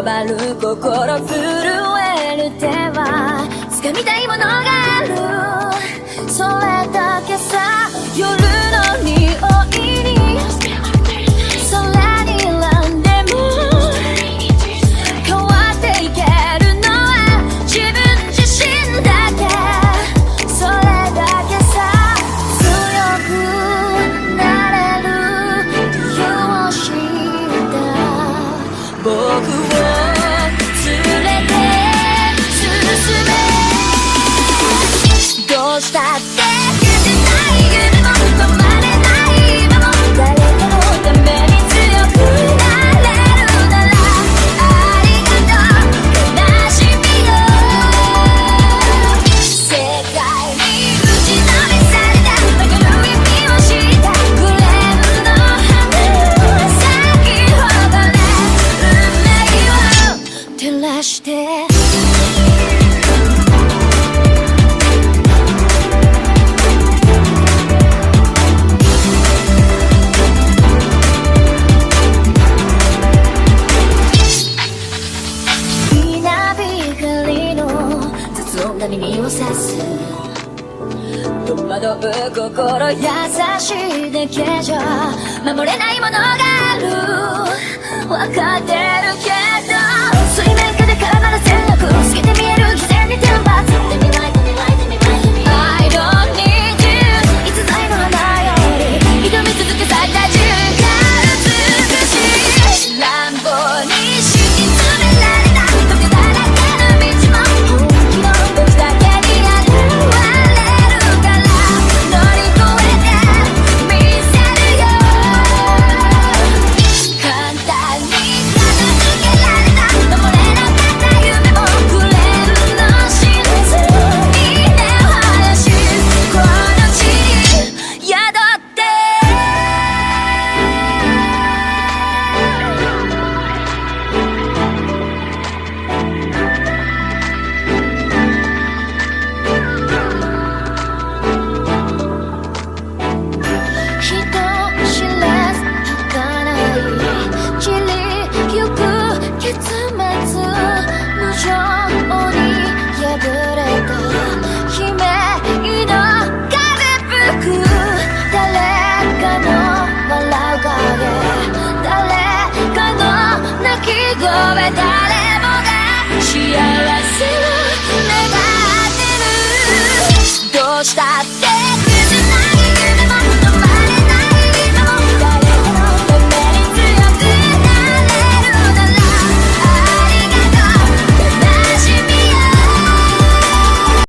回る心震える手は掴みたいものがある、それだけさ。夜の匂いに空に選んでも変わっていけるのは自分自身だけ、それだけさ。強くなれる理由を知った僕を連れて進め、どうしたって消せない夢も止まれない今も、誰かのために強くなれるならありがとう悲しみよ。世界に打ちのめされた曲の意味を知ったグレーの花を咲き誇れ運命を照らして。耳を刺す戸惑う心優しいだけじゃ守れないものがある、分かってるけど